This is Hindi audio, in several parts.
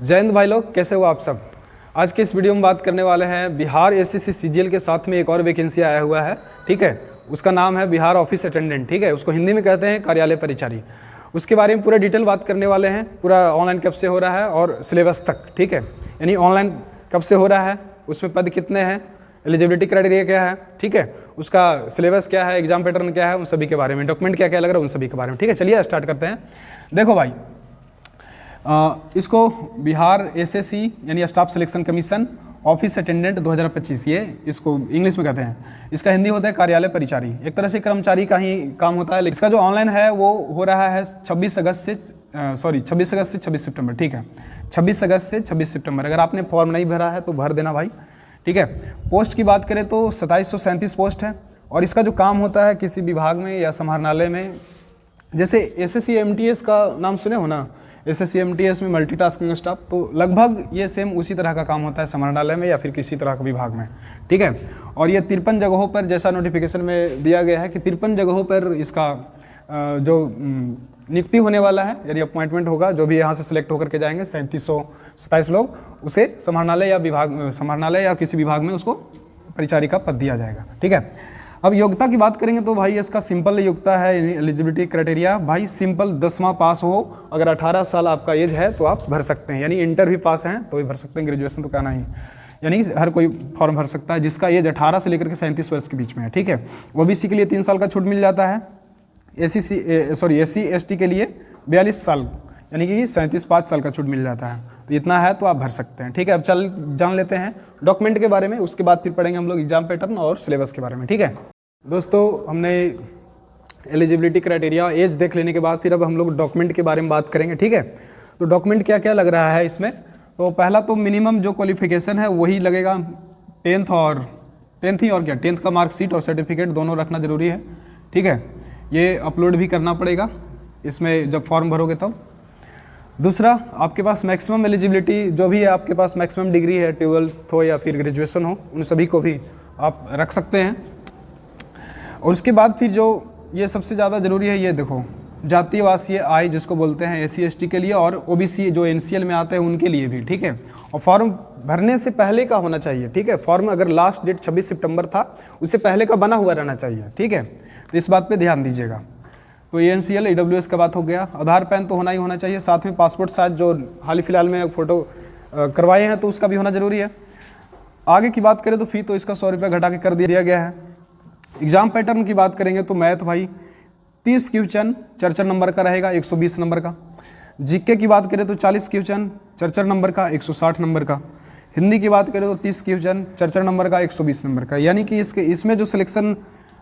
जय हिंद भाई लोग, कैसे हो आप सब। आज के इस वीडियो में बात करने वाले हैं बिहार एसएससी सीजीएल के साथ में एक और वैकेंसी आया हुआ है। ठीक है, उसका नाम है बिहार ऑफिस अटेंडेंट। ठीक है, उसको हिंदी में कहते हैं कार्यालय परिचारी। उसके बारे में पूरा डिटेल बात करने वाले हैं। पूरा ऑनलाइन कब से हो रहा है और सिलेबस तक। ठीक है, यानी ऑनलाइन कब से हो रहा है, उसमें पद कितने हैं, एलिजिबिलिटी क्राइटेरिया क्या है, ठीक है, उसका सिलेबस क्या है, एग्जाम पैटर्न क्या है, उन सभी के बारे में, डॉक्यूमेंट क्या क्या लग रहा है, उन सभी के बारे में। ठीक है, चलिए स्टार्ट करते हैं। देखो भाई, इसको बिहार एसएससी यानी staff selection commission office attendant 2025 ये इसको इंग्लिश में कहते हैं। इसका हिंदी होता है कार्यालय परिचारी। एक तरह से कर्मचारी का ही काम होता है। इसका जो ऑनलाइन है वो हो रहा है 26 अगस्त से 26 सितंबर। ठीक है, 26 अगस्त से 26 सितंबर। अगर आपने फॉर्म नहीं भरा है तो भर देना भाई। ठीक है, पोस्ट की बात करें तो 2737 पोस्ट है। और इसका जो काम होता है किसी विभाग में या समाहरणालय में, जैसे एसएससी एमटीएस का नाम सुने हो ना, एसएससी एमटीएस में मल्टीटास्किंग स्टाफ, तो लगभग ये सेम उसी तरह का काम होता है समाहरणालय में या फिर किसी तरह का विभाग में। ठीक है, और ये 53 जगहों पर, जैसा नोटिफिकेशन में दिया गया है कि 53 जगहों पर इसका जो नियुक्ति होने वाला है, यानी अपॉइंटमेंट होगा। जो भी यहाँ से सिलेक्ट होकर के जाएंगे 3727 लोग, उसे समाहरणालय या किसी विभाग में उसको परिचारी का पद दिया जाएगा। ठीक है, अब योग्यता की बात करेंगे तो भाई इसका सिंपल योग्यता है। एलिजिबिलिटी क्राइटेरिया भाई सिंपल 10वां पास हो, अगर 18 साल आपका एज है तो आप भर सकते हैं। यानी इंटर भी पास हैं तो भी भर सकते हैं, ग्रेजुएशन तो कहना ही, यानी हर कोई फॉर्म भर सकता है जिसका एज 18 से लेकर के 37 वर्ष के बीच में है। ठीक है, ओबीसी के लिए 3 साल का छूट मिल जाता है। एससी एसटी के लिए 42 साल यानी कि 37 साल का छूट मिल जाता है। तो इतना है तो आप भर सकते हैं। ठीक है, अब चल जान लेते हैं डॉक्यूमेंट के बारे में। उसके बाद फिर पढ़ेंगे हम लोग एग्जाम पैटर्न और सिलेबस के बारे में। ठीक है दोस्तों, हमने एलिजिबिलिटी क्राइटेरिया एज देख लेने के बाद फिर अब हम लोग डॉक्यूमेंट के बारे में बात करेंगे। ठीक है, तो डॉक्यूमेंट क्या क्या लग रहा है इसमें। तो पहला तो मिनिमम जो क्वालिफिकेशन है वही लगेगा, 10th ही और क्या, 10th का मार्कशीट और सर्टिफिकेट दोनों रखना जरूरी है। ठीक है, ये अपलोड भी करना पड़ेगा इसमें जब फॉर्म भरोगे तब। दूसरा, आपके पास मैक्सिमम एलिजिबिलिटी जो भी है, आपके पास मैक्सिमम डिग्री है, 12th हो या फिर ग्रेजुएशन हो, उन सभी को भी आप रख सकते हैं। और उसके बाद फिर जो ये सबसे ज़्यादा ज़रूरी है, ये देखो, जातीय आवासीय आय जिसको बोलते हैं एससी एसटी के लिए, और ओबीसी जो एनसीएल में आते हैं उनके लिए भी। ठीक है, और फॉर्म भरने से पहले का होना चाहिए। ठीक है, फॉर्म अगर लास्ट डेट 26 सितंबर था, उससे पहले का बना हुआ रहना चाहिए। ठीक है, तो इस बात पे ध्यान दीजिएगा। तो एनसीएल ईडब्ल्यूएस का बात हो गया। आधार पैन तो होना ही होना चाहिए, साथ में पासपोर्ट साइज जो हाल ही फिलहाल में फ़ोटो करवाए हैं तो उसका भी होना ज़रूरी है। आगे की बात करें तो फी तो इसका 100 रुपये घटा के कर दिया गया है। एग्जाम पैटर्न की बात करेंगे तो मैथ भाई 30 क्वेश्चन 4 नंबर का रहेगा, 120 नंबर का। जीके की बात करें तो 40 क्वेश्चन 4 नंबर का, 160 नंबर का। हिंदी की बात करें तो 30 क्वेश्चन 4 नंबर का, 120 नंबर का। यानी कि इसमें जो सिलेक्शन,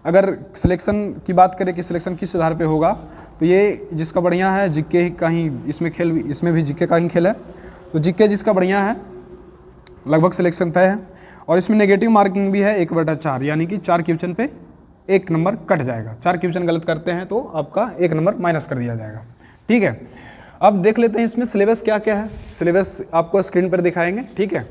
अगर सिलेक्शन की बात करें कि सिलेक्शन किस आधार पे होगा, तो ये जिसका बढ़िया है जीके का ही, इसमें भी जीके का ही खेल है। तो जीके जिसका बढ़िया है लगभग सिलेक्शन तय है। और इसमें नेगेटिव मार्किंग भी है 1/4, यानी कि 4 क्वेश्चन पे 1 नंबर कट जाएगा। 4 क्वेश्चन गलत करते हैं तो आपका 1 नंबर माइनस कर दिया जाएगा। ठीक है, अब देख लेते हैं इसमें सिलेबस क्या क्या है। सिलेबस आपको स्क्रीन पर दिखाएंगे। ठीक है,